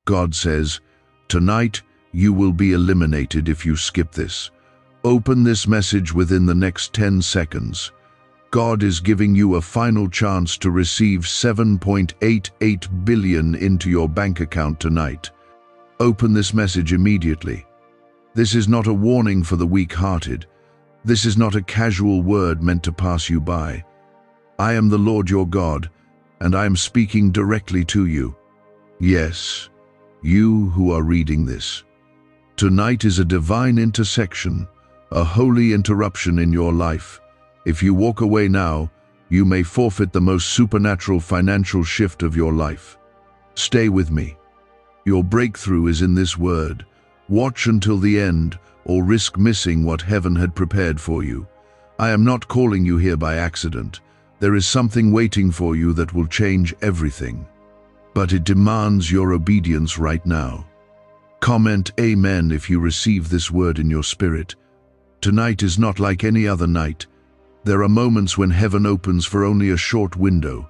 God says, tonight you will be eliminated if you skip this. Open this message within the next 10 seconds. God is giving you a final chance to receive 7.88 billion into your bank account tonight. Open this message immediately. This is not a warning for the weak-hearted. This is not a casual word meant to pass you by. I am the Lord your God, and I am speaking directly to you. Yes, you who are reading this. Tonight is a divine intersection, a holy interruption in your life. If you walk away now, you may forfeit the most supernatural financial shift of your life. Stay with me. Your breakthrough is in this word. Watch until the end, or risk missing what heaven had prepared for you. I am not calling you here by accident. There is something waiting for you that will change everything. But it demands your obedience right now. Comment Amen if you receive this word in your spirit. Tonight is not like any other night. There are moments when heaven opens for only a short window.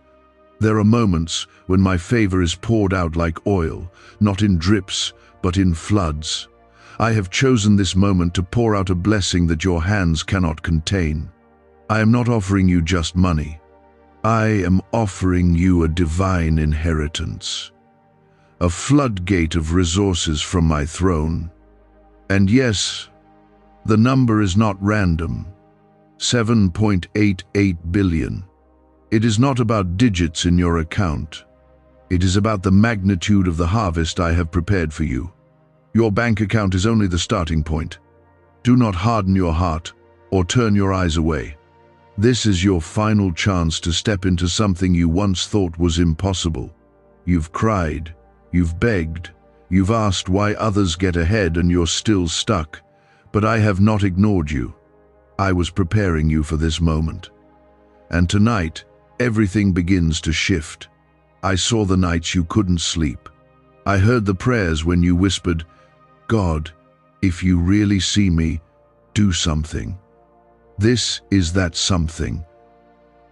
There are moments when my favor is poured out like oil, not in drips, but in floods. I have chosen this moment to pour out a blessing that your hands cannot contain. I am not offering you just money. I am offering you a divine inheritance, a floodgate of resources from my throne. And yes, the number is not random. 7.88 billion. It is not about digits in your account. It is about the magnitude of the harvest I have prepared for you. Your bank account is only the starting point. Do not harden your heart or turn your eyes away. This is your final chance to step into something you once thought was impossible. You've cried, you've begged, you've asked why others get ahead and you're still stuck. But I have not ignored you. I was preparing you for this moment. And tonight, everything begins to shift. I saw the nights you couldn't sleep. I heard the prayers when you whispered, God, if you really see me, do something. This is that something.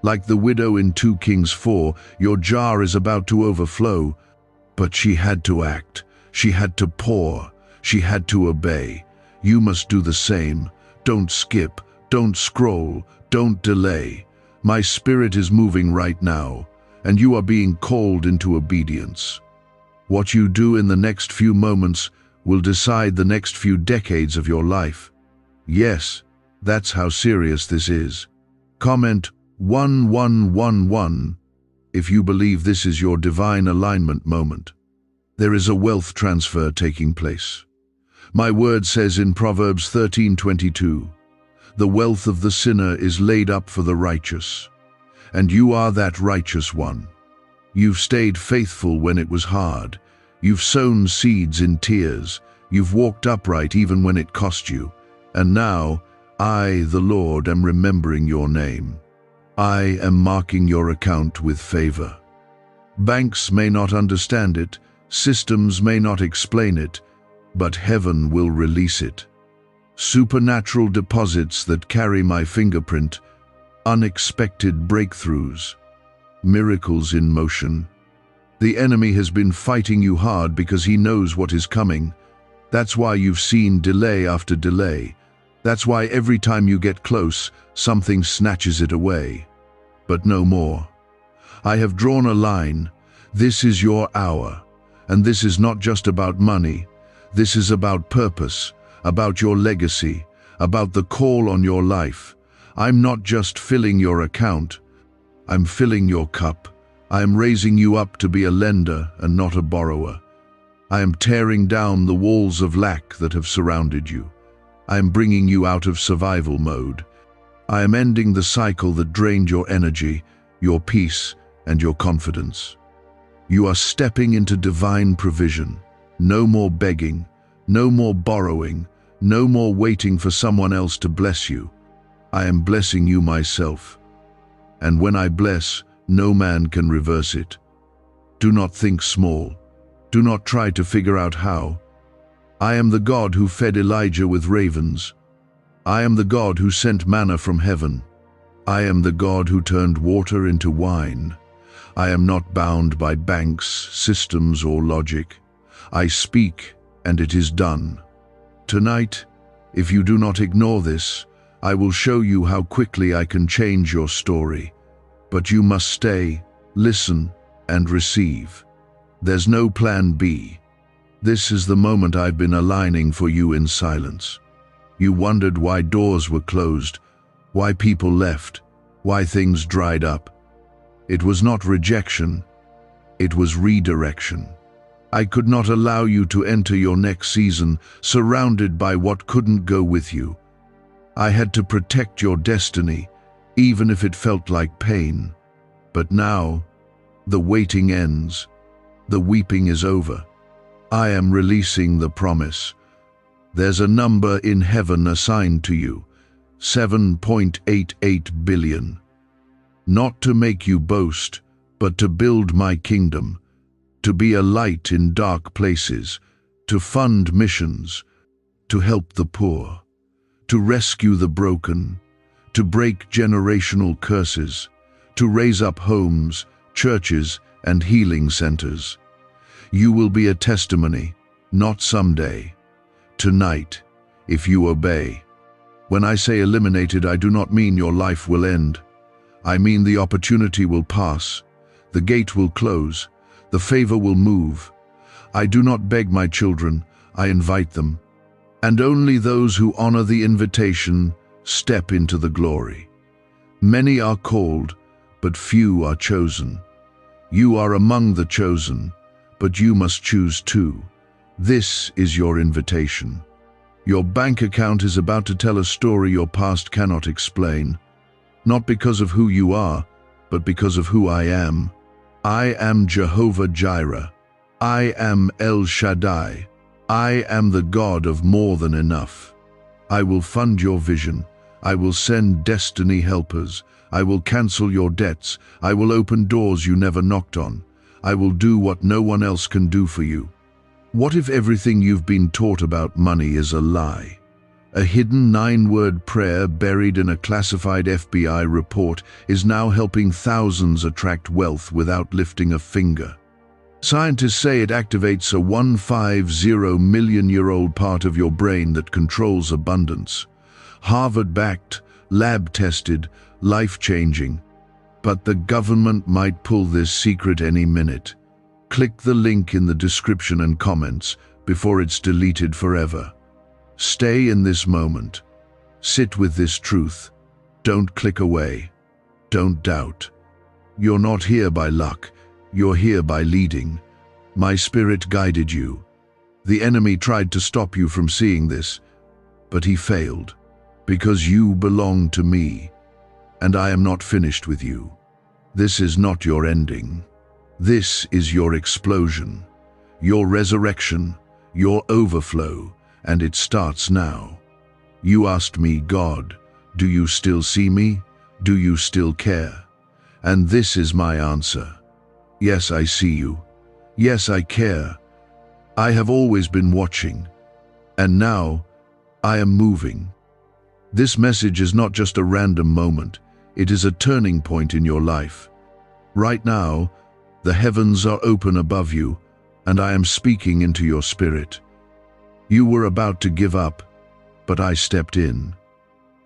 Like the widow in 2 Kings 4, your jar is about to overflow, but she had to act, she had to pour, she had to obey. You must do the same. Don't skip, don't scroll, don't delay. My spirit is moving right now, and you are being called into obedience. What you do in the next few moments will decide the next few decades of your life. Yes, that's how serious this is. Comment 1111 if you believe this is your divine alignment moment. There is a wealth transfer taking place. My word says in Proverbs 13:22, the wealth of the sinner is laid up for the righteous, and you are that righteous one. You've stayed faithful when it was hard. You've sown seeds in tears. You've walked upright even when it cost you. And now, I, the Lord, am remembering your name. I am marking your account with favor. Banks may not understand it, systems may not explain it, but heaven will release it. Supernatural deposits that carry my fingerprint, unexpected breakthroughs, miracles in motion. The enemy has been fighting you hard because he knows what is coming. That's why you've seen delay after delay. That's why every time you get close, something snatches it away. But no more. I have drawn a line. This is your hour. And this is not just about money. This is about purpose, about your legacy, about the call on your life. I'm not just filling your account. I'm filling your cup. I am raising you up to be a lender and not a borrower. I am tearing down the walls of lack that have surrounded you. I am bringing you out of survival mode. I am ending the cycle that drained your energy, your peace, and your confidence. You are stepping into divine provision. No more begging, no more borrowing, no more waiting for someone else to bless you. I am blessing you myself. And when I bless, no man can reverse it. Do not think small. Do not try to figure out how. I am the God who fed Elijah with ravens. I am the God who sent manna from heaven. I am the God who turned water into wine. I am not bound by banks, systems, or logic. I speak, and it is done. Tonight, if you do not ignore this, I will show you how quickly I can change your story. But you must stay, listen, and receive. There's no plan B. This is the moment I've been aligning for you in silence. You wondered why doors were closed, why people left, why things dried up. It was not rejection, it was redirection. I could not allow you to enter your next season surrounded by what couldn't go with you. I had to protect your destiny, even if it felt like pain. But now, the waiting ends. The weeping is over. I am releasing the promise. There's a number in heaven assigned to you, 7.88 billion. Not to make you boast, but to build my kingdom, to be a light in dark places, to fund missions, to help the poor, to rescue the broken, to break generational curses, to raise up homes, churches, and healing centers. You will be a testimony, not someday. Tonight, if you obey. When I say eliminated, I do not mean your life will end. I mean the opportunity will pass, the gate will close, the favor will move. I do not beg my children, I invite them. And only those who honor the invitation step into the glory. Many are called, but few are chosen. You are among the chosen, but you must choose too. This is your invitation. Your bank account is about to tell a story your past cannot explain. Not because of who you are, but because of who I am. I am Jehovah Jireh. I am El Shaddai. I am the God of more than enough. I will fund your vision. I will send destiny helpers. I will cancel your debts. I will open doors you never knocked on. I will do what no one else can do for you. What if everything you've been taught about money is a lie? A hidden 9-word prayer buried in a classified FBI report is now helping thousands attract wealth without lifting a finger. Scientists say it activates a 150-million-year-old part of your brain that controls abundance. Harvard-backed, lab-tested, life-changing. But the government might pull this secret any minute. Click the link in the description and comments before it's deleted forever. Stay in this moment. Sit with this truth. Don't click away. Don't doubt. You're not here by luck. You're here by leading. My spirit guided you. The enemy tried to stop you from seeing this, but he failed. Because you belong to me, and I am not finished with you. This is not your ending. This is your explosion, your resurrection, your overflow, and it starts now. You asked me, God, do you still see me? Do you still care? And this is my answer. Yes, I see you. Yes, I care. I have always been watching. And now, I am moving. This message is not just a random moment. It is a turning point in your life. Right now, the heavens are open above you, and I am speaking into your spirit. You were about to give up, but I stepped in.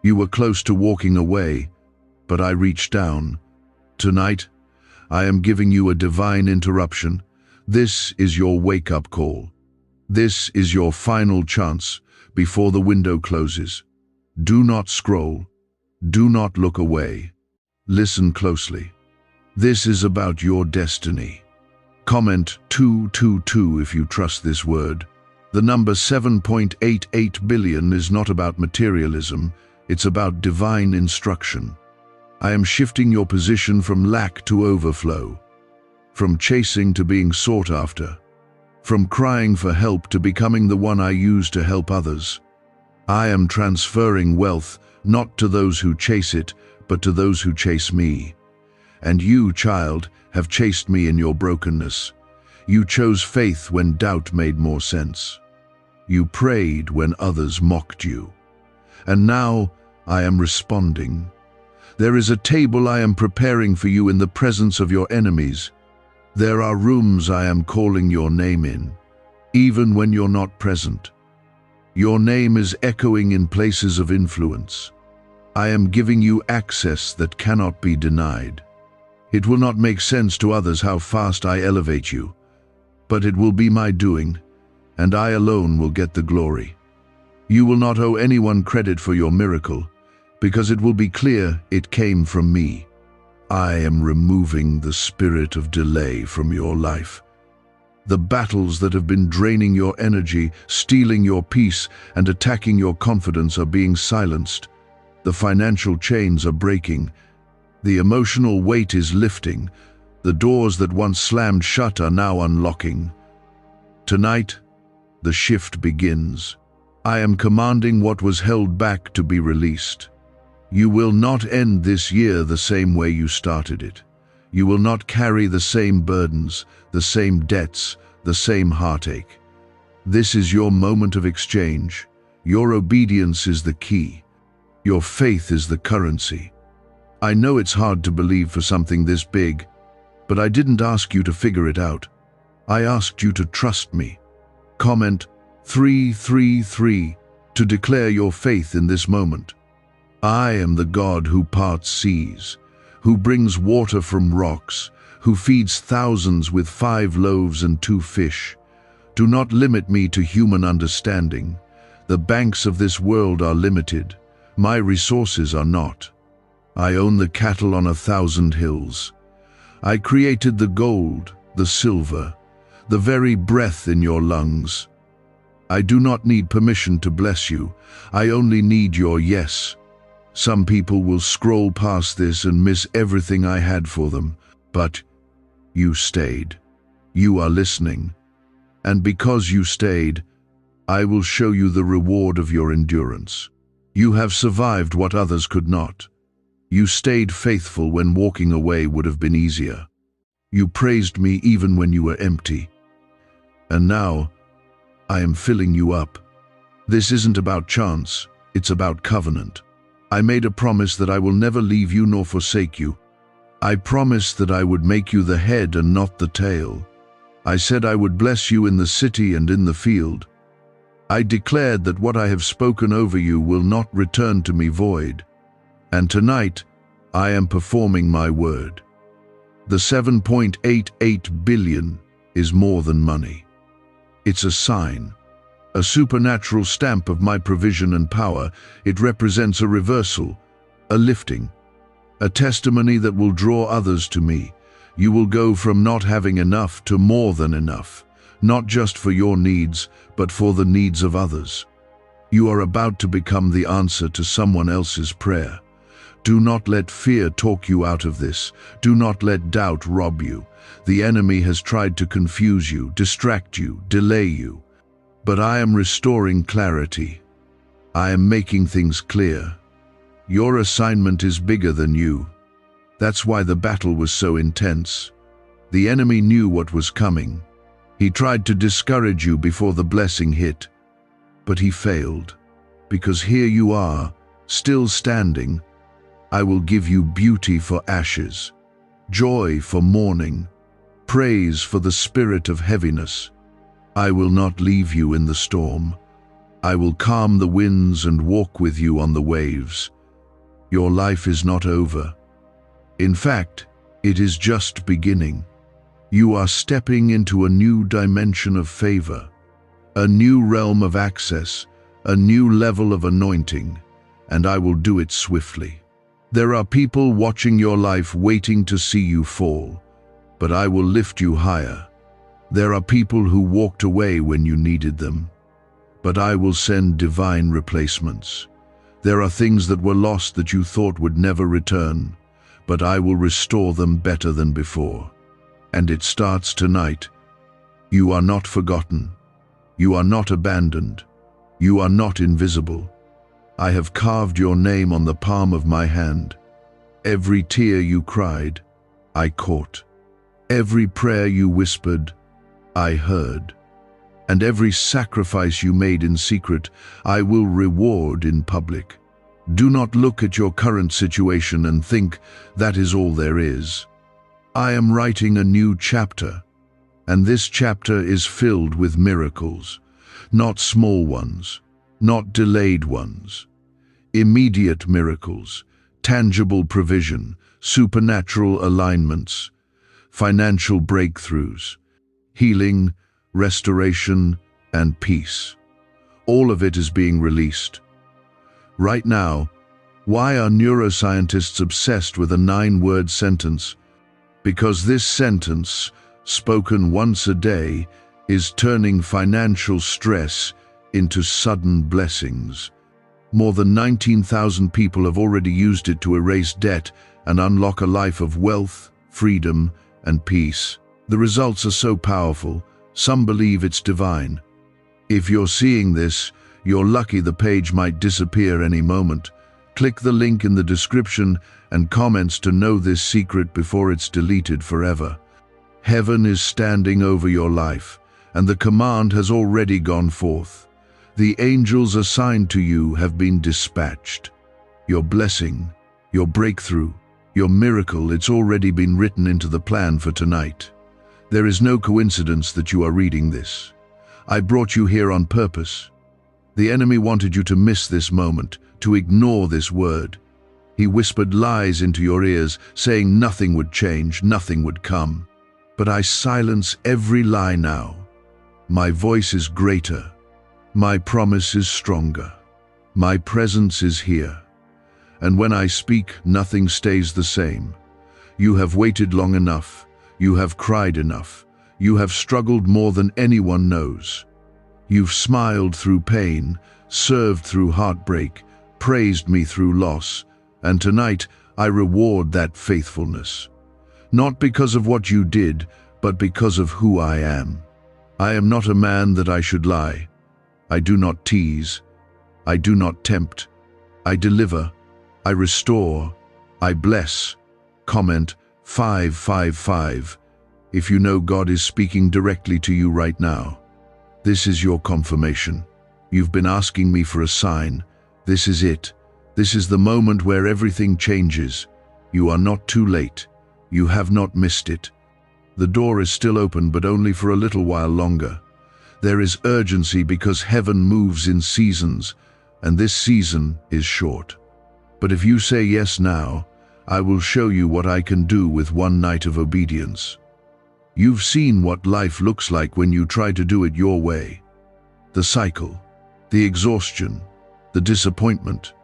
You were close to walking away, but I reached down. Tonight, I am giving you a divine interruption. This is your wake-up call. This is your final chance before the window closes. Do not scroll. Do not look away. Listen closely. This is about your destiny. Comment 222 if you trust this word. The number 7.88 billion is not about materialism, it's about divine instruction. I am shifting your position from lack to overflow, from chasing to being sought after, from crying for help to becoming the one I use to help others. I am transferring wealth not to those who chase it, but to those who chase me. And you, child, have chased me in your brokenness. You chose faith when doubt made more sense. You prayed when others mocked you. And now I am responding. There is a table I am preparing for you in the presence of your enemies. There are rooms I am calling your name in. even when you're not present. Your name is echoing in places of influence. I am giving you access that cannot be denied. It will not make sense to others how fast I elevate you, but it will be my doing, and I alone will get the glory. You will not owe anyone credit for your miracle, because it will be clear it came from me. I am removing the spirit of delay from your life. The battles that have been draining your energy, stealing your peace, and attacking your confidence are being silenced. The financial chains are breaking. The emotional weight is lifting. The doors that once slammed shut are now unlocking. Tonight, the shift begins. I am commanding what was held back to be released. You will not end this year the same way you started it. You will not carry the same burdens, the same debts, the same heartache. This is your moment of exchange. Your obedience is the key. Your faith is the currency. I know it's hard to believe for something this big, but I didn't ask you to figure it out. I asked you to trust me. Comment 333 to declare your faith in this moment. I am the God who parts seas, who brings water from rocks, who feeds thousands with 5 loaves and 2 fish. Do not limit me to human understanding. The banks of this world are limited. My resources are not. I own the cattle on 1,000 hills. I created the gold, the silver, the very breath in your lungs. I do not need permission to bless you. I only need your yes. Some people will scroll past this and miss everything I had for them, but you stayed. You are listening. And because you stayed, I will show you the reward of your endurance. You have survived what others could not. You stayed faithful when walking away would have been easier. You praised me even when you were empty. And now, I am filling you up. This isn't about chance, it's about covenant. I made a promise that I will never leave you nor forsake you. I promised that I would make you the head and not the tail. I said I would bless you in the city and in the field. I declared that what I have spoken over you will not return to me void. And tonight, I am performing my word. The 7.88 billion is more than money. It's a sign. A supernatural stamp of my provision and power. It represents a reversal, a lifting, a testimony that will draw others to me. You will go from not having enough to more than enough, not just for your needs, but for the needs of others. You are about to become the answer to someone else's prayer. Do not let fear talk you out of this. Do not let doubt rob you. The enemy has tried to confuse you, distract you, delay you. But I am restoring clarity. I am making things clear. Your assignment is bigger than you. That's why the battle was so intense. The enemy knew what was coming. He tried to discourage you before the blessing hit. But he failed. Because here you are, still standing. I will give you beauty for ashes, joy for mourning, praise for the spirit of heaviness. I will not leave you in the storm. I will calm the winds and walk with you on the waves. Your life is not over. In fact, it is just beginning. You are stepping into a new dimension of favor, a new realm of access, a new level of anointing, and I will do it swiftly. There are people watching your life waiting to see you fall, but I will lift you higher. There are people who walked away when you needed them, but I will send divine replacements. There are things that were lost that you thought would never return, but I will restore them better than before. And it starts tonight. You are not forgotten. You are not abandoned. You are not invisible. I have carved your name on the palm of my hand. Every tear you cried, I caught. Every prayer you whispered, I heard. And every sacrifice you made in secret, I will reward in public. Do not look at your current situation and think that is all there is. I am writing a new chapter. And this chapter is filled with miracles, not small ones, not delayed ones. Immediate miracles, tangible provision, supernatural alignments, financial breakthroughs, healing, restoration, and peace. All of it is being released. Right now, why are neuroscientists obsessed with a 9-word sentence? Because this sentence, spoken once a day, is turning financial stress into sudden blessings. More than 19,000 people have already used it to erase debt and unlock a life of wealth, freedom, and peace. The results are so powerful, some believe it's divine. If you're seeing this, you're lucky. The page might disappear any moment. Click the link in the description and comments to know this secret before it's deleted forever. Heaven is standing over your life, and the command has already gone forth. The angels assigned to you have been dispatched. Your blessing, your breakthrough, your miracle, it's already been written into the plan for tonight. There is no coincidence that you are reading this. I brought you here on purpose. The enemy wanted you to miss this moment, to ignore this word. He whispered lies into your ears, saying nothing would change, nothing would come. But I silence every lie now. My voice is greater. My promise is stronger. My presence is here. And when I speak, nothing stays the same. You have waited long enough. You have cried enough. You have struggled more than anyone knows. You've smiled through pain, served through heartbreak, praised me through loss, and tonight I reward that faithfulness. Not because of what you did, but because of who I am. I am not a man that I should lie. I do not tease. I do not tempt. I deliver. I restore. I bless. Comment 555 if you know God is speaking directly to you right now. This is your confirmation. You've been asking me for a sign. This is it. This is the moment where everything changes. You are not too late. You have not missed it. The door is still open, but only for a little while longer. There is urgency because heaven moves in seasons, and this season is short. But if you say yes now, I will show you what I can do with one night of obedience. You've seen what life looks like when you try to do it your way. The cycle, the exhaustion, the disappointment.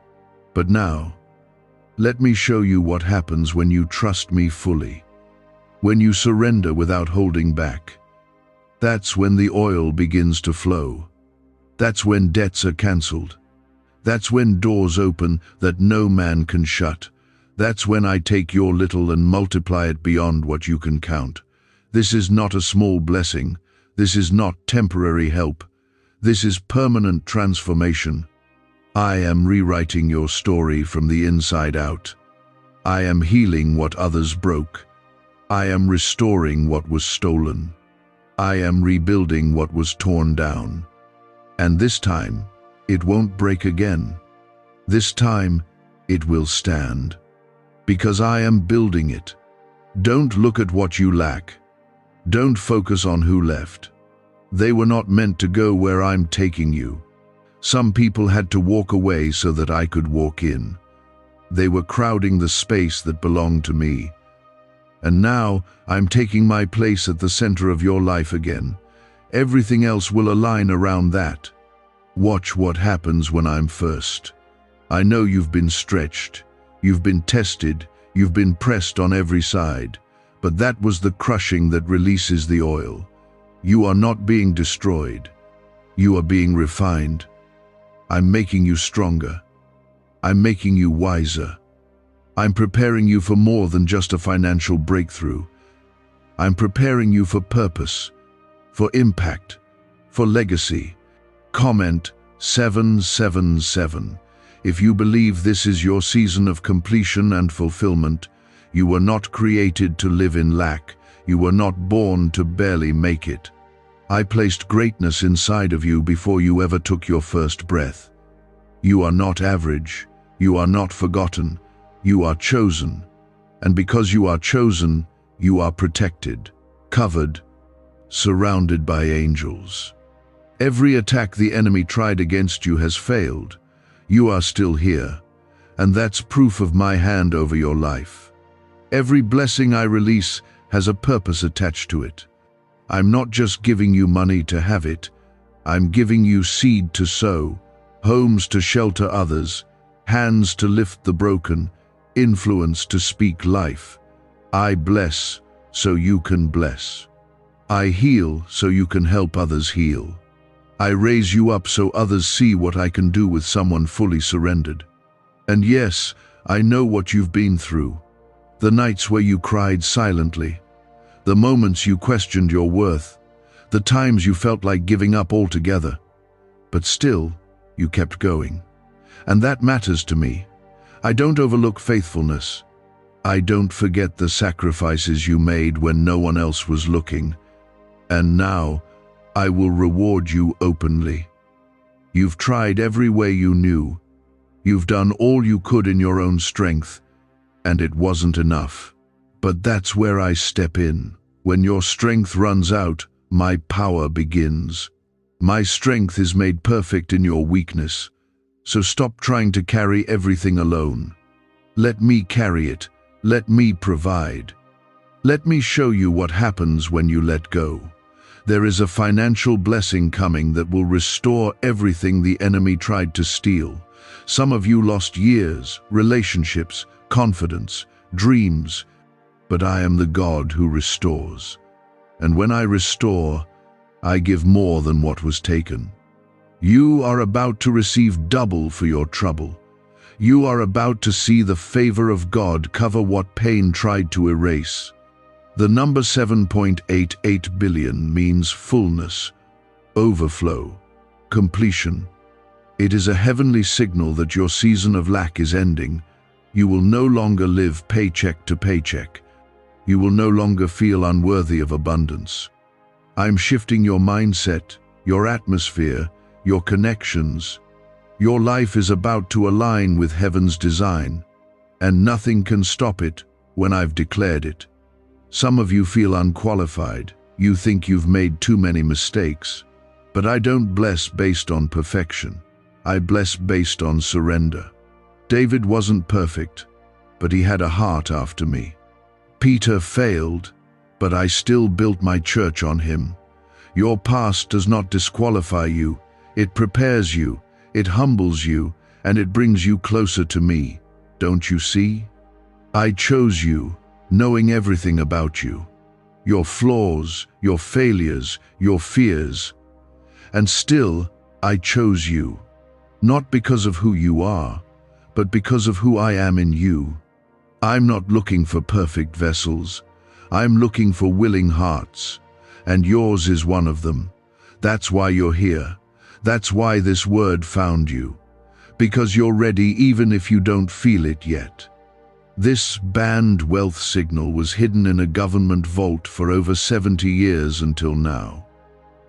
But now, let me show you what happens when you trust me fully. When you surrender without holding back. That's when the oil begins to flow. That's when debts are cancelled. That's when doors open that no man can shut. That's when I take your little and multiply it beyond what you can count. This is not a small blessing. This is not temporary help. This is permanent transformation. I am rewriting your story from the inside out. I am healing what others broke. I am restoring what was stolen. I am rebuilding what was torn down. And this time, it won't break again. This time, it will stand. Because I am building it. Don't look at what you lack. Don't focus on who left. They were not meant to go where I'm taking you. Some people had to walk away so that I could walk in. They were crowding the space that belonged to me. And now I'm taking my place at the center of your life again. Everything else will align around that. Watch what happens when I'm first. I know you've been stretched, you've been tested, you've been pressed on every side, but that was the crushing that releases the oil. You are not being destroyed. You are being refined. I'm making you stronger. I'm making you wiser. I'm preparing you for more than just a financial breakthrough. I'm preparing you for purpose, for impact, for legacy. Comment 777 if you believe this is your season of completion and fulfillment. You were not created to live in lack. You were not born to barely make it. I placed greatness inside of you before you ever took your first breath. You are not average. You are not forgotten. You are chosen. And because you are chosen, you are protected, covered, surrounded by angels. Every attack the enemy tried against you has failed. You are still here, and that's proof of my hand over your life. Every blessing I release has a purpose attached to it. I'm not just giving you money to have it. I'm giving you seed to sow, homes to shelter others, hands to lift the broken, influence to speak life. I bless so you can bless. I heal so you can help others heal. I raise you up so others see what I can do with someone fully surrendered. And yes, I know what you've been through. The nights where you cried silently, the moments you questioned your worth, the times you felt like giving up altogether. But still, you kept going. And that matters to me. I don't overlook faithfulness. I don't forget the sacrifices you made when no one else was looking. And now, I will reward you openly. You've tried every way you knew. You've done all you could in your own strength, and it wasn't enough. But that's where I step in. When your strength runs out, my power begins. My strength is made perfect in your weakness. So stop trying to carry everything alone. Let me carry it. Let me provide. Let me show you what happens when you let go. There is a financial blessing coming that will restore everything the enemy tried to steal. Some of you lost years, relationships, confidence, dreams, but I am the God who restores. And when I restore, I give more than what was taken. You are about to receive double for your trouble. You are about to see the favor of God cover what pain tried to erase. The number 7.88 billion means fullness, overflow, completion. It is a heavenly signal that your season of lack is ending. You will no longer live paycheck to paycheck. You will no longer feel unworthy of abundance. I'm shifting your mindset, your atmosphere, your connections. Your life is about to align with heaven's design, and nothing can stop it when I've declared it. Some of you feel unqualified. You think you've made too many mistakes. But I don't bless based on perfection. I bless based on surrender. David wasn't perfect, but he had a heart after me. Peter failed, but I still built my church on him. Your past does not disqualify you. It prepares you, it humbles you, and it brings you closer to me. Don't you see? I chose you, knowing everything about you, your flaws, your failures, your fears. And still, I chose you, not because of who you are, but because of who I am in you. I'm not looking for perfect vessels. I'm looking for willing hearts, and yours is one of them. That's why you're here. That's why this word found you, because you're ready even if you don't feel it yet. This banned wealth signal was hidden in a government vault for over 70 years until now.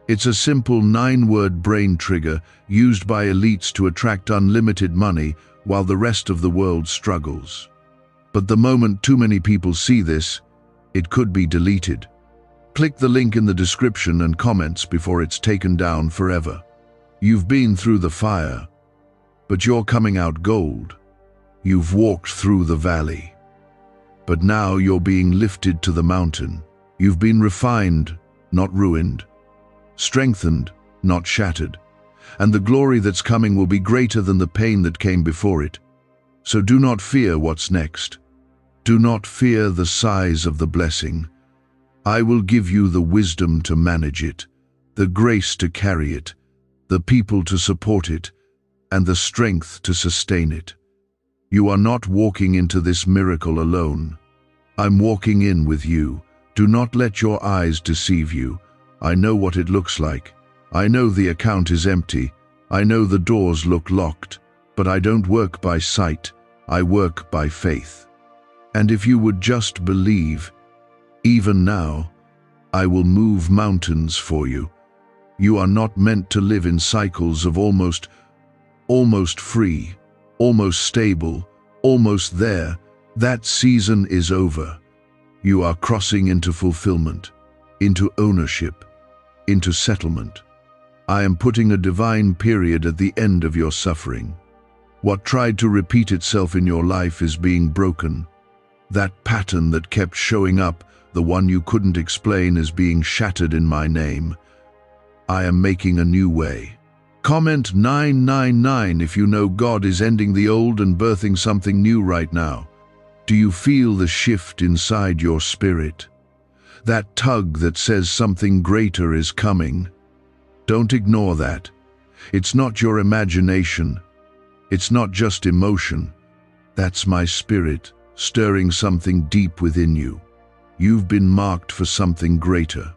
It's a simple 9-word brain trigger used by elites to attract unlimited money while the rest of the world struggles. But the moment too many people see this, it could be deleted. Click the link in the description and comments before it's taken down forever. You've been through the fire, but you're coming out gold. You've walked through the valley, but now you're being lifted to the mountain. You've been refined, not ruined, strengthened, not shattered, and the glory that's coming will be greater than the pain that came before it. So do not fear what's next. Do not fear the size of the blessing. I will give you the wisdom to manage it, the grace to carry it, the people to support it, and the strength to sustain it. You are not walking into this miracle alone. I'm walking in with you. Do not let your eyes deceive you. I know what it looks like. I know the account is empty. I know the doors look locked. But I don't work by sight. I work by faith. And if you would just believe, even now, I will move mountains for you. You are not meant to live in cycles of almost free, almost stable, almost there. That season is over. You are crossing into fulfillment, into ownership, into settlement. I am putting a divine period at the end of your suffering. What tried to repeat itself in your life is being broken. That pattern that kept showing up, the one you couldn't explain, is being shattered in my name. I am making a new way. Comment 999 if you know God is ending the old and birthing something new right now. Do you feel the shift inside your spirit? That tug that says something greater is coming? Don't ignore that. It's not your imagination. It's not just emotion. That's my spirit, stirring something deep within you. You've been marked for something greater.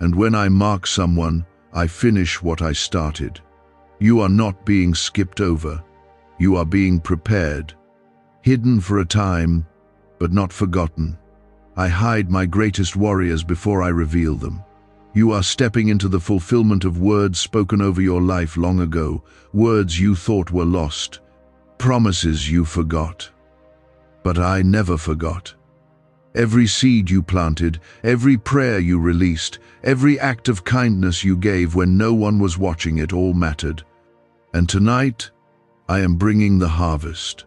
And when I mark someone, I finish what I started. You are not being skipped over. You are being prepared. Hidden for a time, but not forgotten. I hide my greatest warriors before I reveal them. You are stepping into the fulfillment of words spoken over your life long ago, words you thought were lost, promises you forgot. But I never forgot. Every seed you planted, every prayer you released, every act of kindness you gave when no one was watching, it all mattered. And tonight, I am bringing the harvest.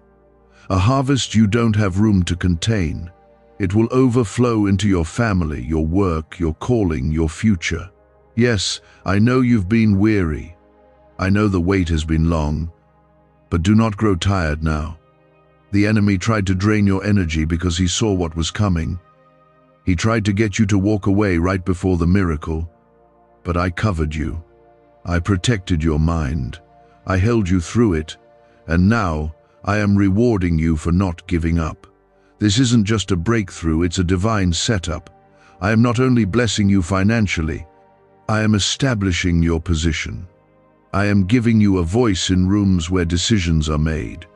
A harvest you don't have room to contain. It will overflow into your family, your work, your calling, your future. Yes, I know you've been weary. I know the wait has been long. But do not grow tired now. The enemy tried to drain your energy because he saw what was coming. He tried to get you to walk away right before the miracle. But I covered you. I protected your mind. I held you through it. And now I am rewarding you for not giving up. This isn't just a breakthrough, it's a divine setup. I am not only blessing you financially, I am establishing your position. I am giving you a voice in rooms where decisions are made.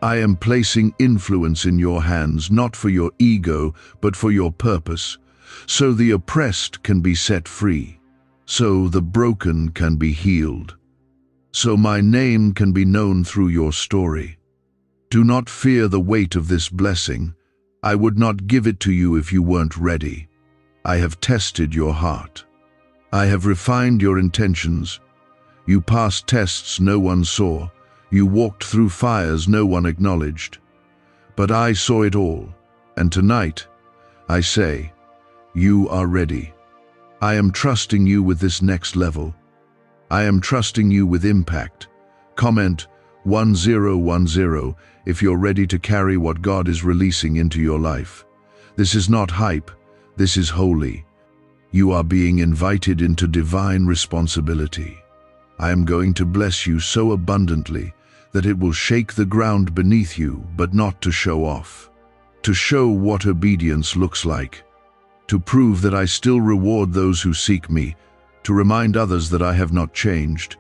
I am placing influence in your hands, not for your ego, but for your purpose, so the oppressed can be set free, so the broken can be healed, so my name can be known through your story. Do not fear the weight of this blessing. I would not give it to you if you weren't ready. I have tested your heart. I have refined your intentions. You passed tests no one saw. You walked through fires no one acknowledged. But I saw it all, and tonight, I say, you are ready. I am trusting you with this next level. I am trusting you with impact. Comment 1010 if you're ready to carry what God is releasing into your life. This is not hype, this is holy. You are being invited into divine responsibility. I am going to bless you so abundantly that it will shake the ground beneath you, but not to show off. To show what obedience looks like. To prove that I still reward those who seek me. To remind others that I have not changed.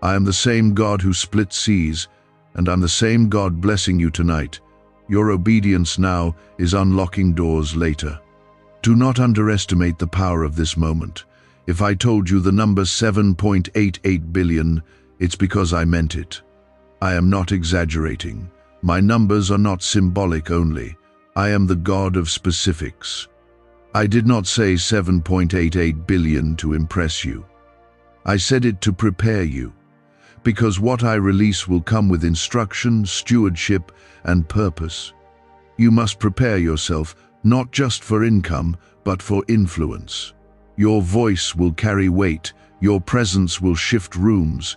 I am the same God who split seas, and I'm the same God blessing you tonight. Your obedience now is unlocking doors later. Do not underestimate the power of this moment. If I told you the number 7.88 billion, it's because I meant it. I am not exaggerating. My numbers are not symbolic only. I am the God of specifics. I did not say 7.88 billion to impress you. I said it to prepare you. Because what I release will come with instruction, stewardship, and purpose. You must prepare yourself, not just for income, but for influence. Your voice will carry weight, your presence will shift rooms,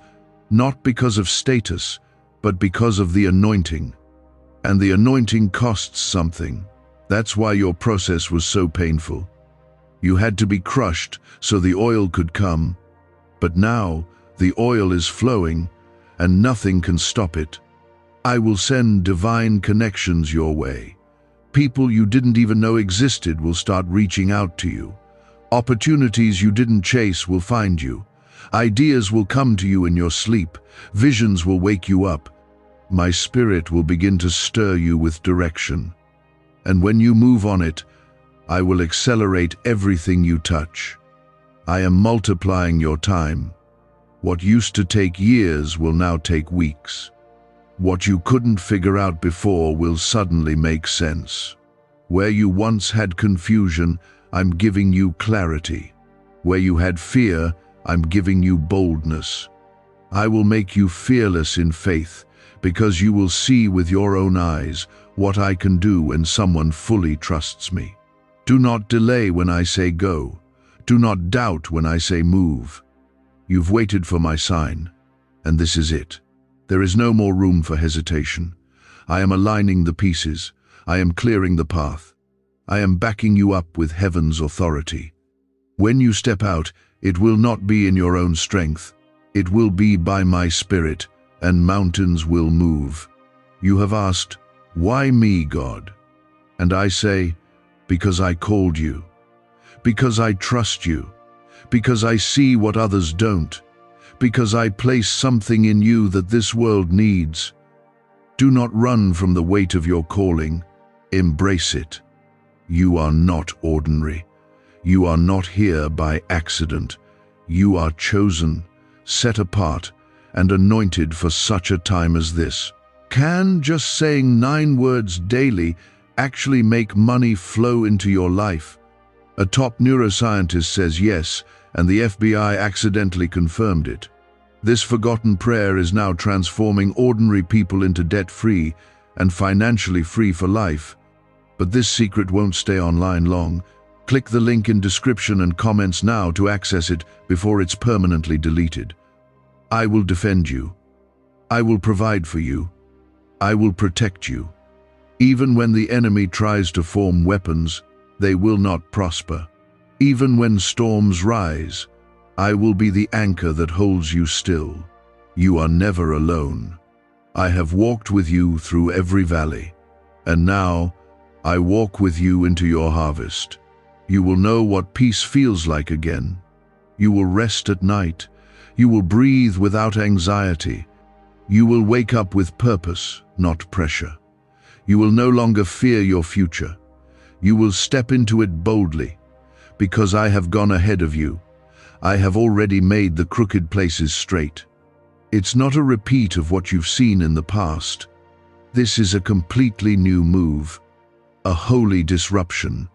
not because of status, but because of the anointing. And the anointing costs something. That's why your process was so painful. You had to be crushed so the oil could come. But now, the oil is flowing, and nothing can stop it. I will send divine connections your way. People you didn't even know existed will start reaching out to you. Opportunities you didn't chase will find you. Ideas will come to you in your sleep. Visions will wake you up. My spirit will begin to stir you with direction. And when you move on it, I will accelerate everything you touch. I am multiplying your time. What used to take years will now take weeks. What you couldn't figure out before will suddenly make sense. Where you once had confusion, I'm giving you clarity. Where you had fear, I'm giving you boldness. I will make you fearless in faith, because you will see with your own eyes what I can do when someone fully trusts me. Do not delay when I say go. Do not doubt when I say move. You've waited for my sign, and this is it. There is no more room for hesitation. I am aligning the pieces. I am clearing the path. I am backing you up with heaven's authority. When you step out, it will not be in your own strength. It will be by my spirit, and mountains will move. You have asked, "Why me, God?" And I say, because I called you. Because I trust you. Because I see what others don't. Because I place something in you that this world needs. Do not run from the weight of your calling. Embrace it. You are not ordinary. You are not here by accident. You are chosen, set apart, and anointed for such a time as this. Can just saying 9 words daily actually make money flow into your life? A top neuroscientist says yes, and the FBI accidentally confirmed it. This forgotten prayer is now transforming ordinary people into debt-free and financially free for life. But this secret won't stay online long. Click the link in description and comments now to access it before it's permanently deleted. I will defend you. I will provide for you. I will protect you. Even when the enemy tries to form weapons, they will not prosper. Even when storms rise, I will be the anchor that holds you still. You are never alone. I have walked with you through every valley, and now I walk with you into your harvest. You will know what peace feels like again. You will rest at night. You will breathe without anxiety. You will wake up with purpose, not pressure. You will no longer fear your future. You will step into it boldly, because I have gone ahead of you. I have already made the crooked places straight. It's not a repeat of what you've seen in the past. This is a completely new move, a holy disruption,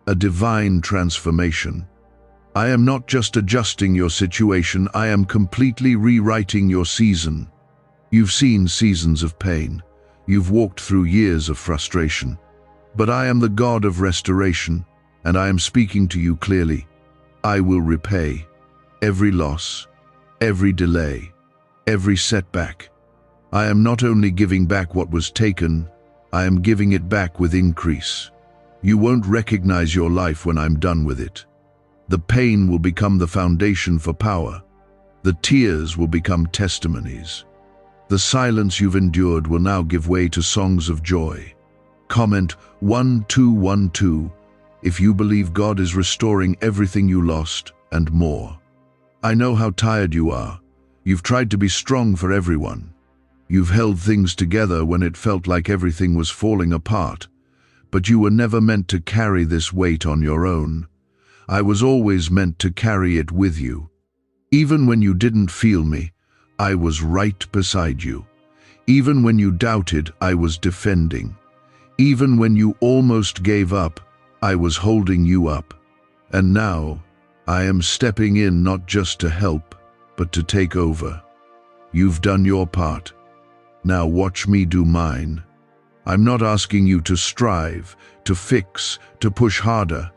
a divine transformation. I am not just adjusting your situation, I am completely rewriting your season. You've seen seasons of pain. You've walked through years of frustration. But I am the God of restoration, and I am speaking to you clearly. I will repay every loss, every delay, every setback. I am not only giving back what was taken, I am giving it back with increase. You won't recognize your life when I'm done with it. The pain will become the foundation for power. The tears will become testimonies. The silence you've endured will now give way to songs of joy. Comment 1212 if you believe God is restoring everything you lost and more. I know how tired you are. You've tried to be strong for everyone. You've held things together when it felt like everything was falling apart. But you were never meant to carry this weight on your own. I was always meant to carry it with you. Even when you didn't feel me, I was right beside you. Even when you doubted, I was defending. Even when you almost gave up, I was holding you up. And now, I am stepping in not just to help, but to take over. You've done your part. Now watch me do mine. I'm not asking you to strive, to fix, to push harder.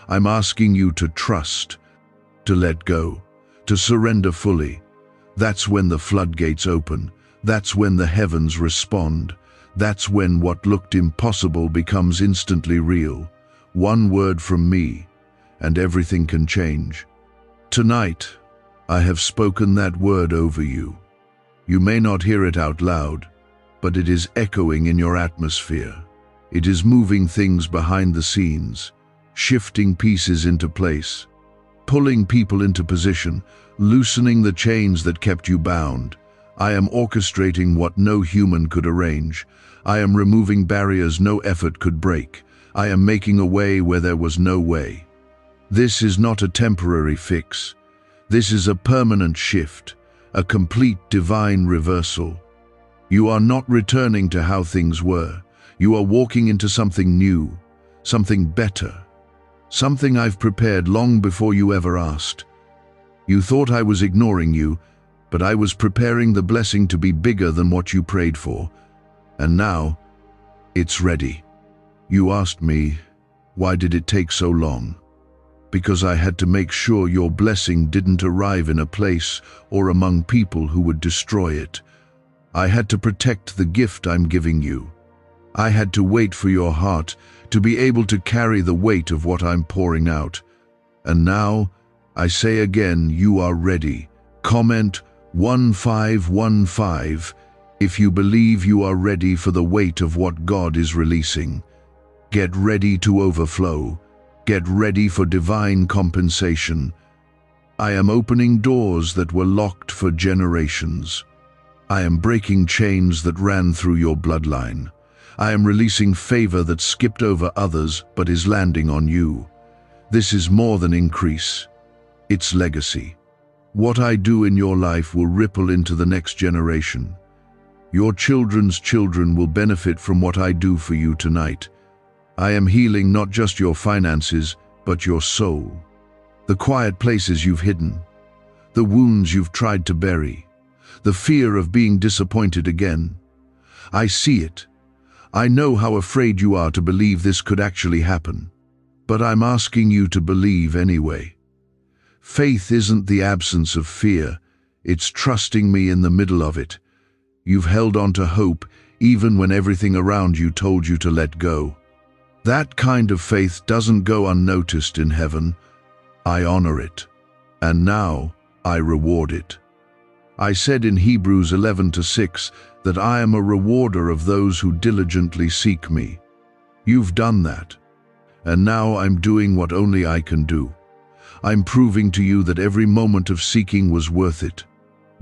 I'm asking you to trust, to let go, to surrender fully. That's when the floodgates open. That's when the heavens respond. That's when what looked impossible becomes instantly real. One word from me, and everything can change. Tonight, I have spoken that word over you. You may not hear it out loud, but it is echoing in your atmosphere. It is moving things behind the scenes, shifting pieces into place, pulling people into position, loosening the chains that kept you bound. I am orchestrating what no human could arrange. I am removing barriers no effort could break. I am making a way where there was no way. This is not a temporary fix. This is a permanent shift, a complete divine reversal. You are not returning to how things were. You are walking into something new, something better, something I've prepared long before you ever asked. You thought I was ignoring you, but I was preparing the blessing to be bigger than what you prayed for. And now, it's ready. You asked me, why did it take so long? Because I had to make sure your blessing didn't arrive in a place or among people who would destroy it. I had to protect the gift I'm giving you. I had to wait for your heart to be able to carry the weight of what I'm pouring out. And now, I say again, you are ready. Comment 1515 if you believe you are ready for the weight of what God is releasing. Get ready to overflow. Get ready for divine compensation. I am opening doors that were locked for generations. I am breaking chains that ran through your bloodline. I am releasing favor that skipped over others but is landing on you. This is more than increase. It's legacy. What I do in your life will ripple into the next generation. Your children's children will benefit from what I do for you tonight. I am healing not just your finances, but your soul. The quiet places you've hidden, the wounds you've tried to bury, the fear of being disappointed again. I see it. I know how afraid you are to believe this could actually happen, but I'm asking you to believe anyway. Faith isn't the absence of fear, it's trusting me in the middle of it. You've held on to hope even when everything around you told you to let go. That kind of faith doesn't go unnoticed in heaven. I honor it, and now I reward it. I said in Hebrews 11:6 that I am a rewarder of those who diligently seek me. You've done that, and now I'm doing what only I can do. I'm proving to you that every moment of seeking was worth it.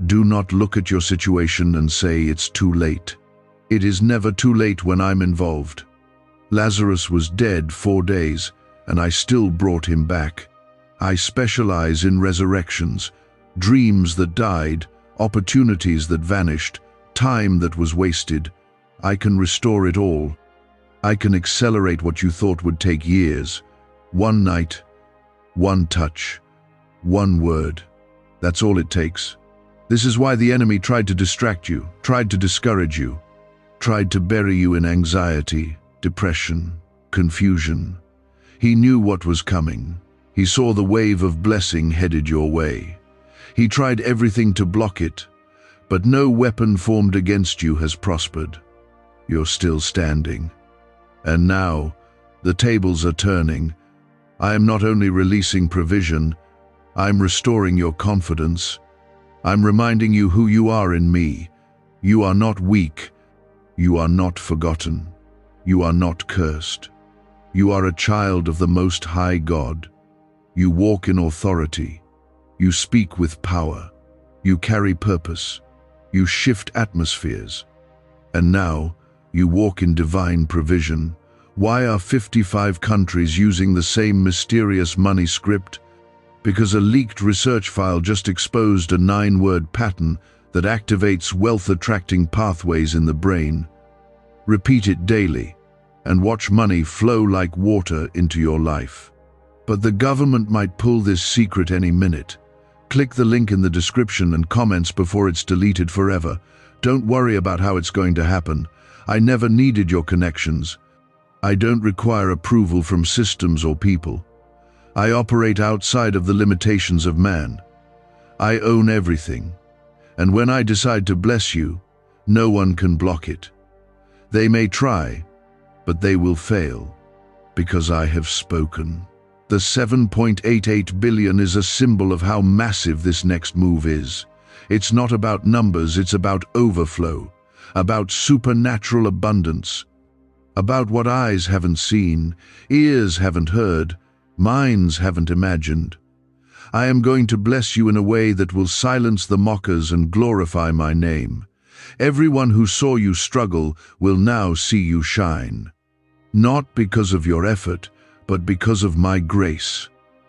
Do not look at your situation and say it's too late. It is never too late when I'm involved. Lazarus was dead 4 days, and I still brought him back. I specialize in resurrections, dreams that died, opportunities that vanished, time that was wasted. I can restore it all. I can accelerate what you thought would take years. One night, one touch, one word. That's all it takes. This is why the enemy tried to distract you, tried to discourage you, tried to bury you in anxiety, depression, confusion. He knew what was coming. He saw the wave of blessing headed your way. He tried everything to block it, but no weapon formed against you has prospered. You're still standing. And now, the tables are turning. I am not only releasing provision, I'm restoring your confidence. I'm reminding you who you are in me. You are not weak. You are not forgotten. You are not cursed. You are a child of the Most High God. You walk in authority. You speak with power. You carry purpose. You shift atmospheres. And now, you walk in divine provision. Why are 55 countries using the same mysterious money script? Because a leaked research file just exposed a 9-word pattern that activates wealth-attracting pathways in the brain. Repeat it daily, and watch money flow like water into your life. But the government might pull this secret any minute. Click the link in the description and comments before it's deleted forever. Don't worry about how it's going to happen. I never needed your connections. I don't require approval from systems or people. I operate outside of the limitations of man. I own everything. And when I decide to bless you, no one can block it. They may try, but they will fail, because I have spoken. The 7.88 billion is a symbol of how massive this next move is. It's not about numbers, it's about overflow, about supernatural abundance, about what eyes haven't seen, ears haven't heard, minds haven't imagined. I am going to bless you in a way that will silence the mockers and glorify my name. Everyone who saw you struggle will now see you shine. Not because of your effort, but because of my grace.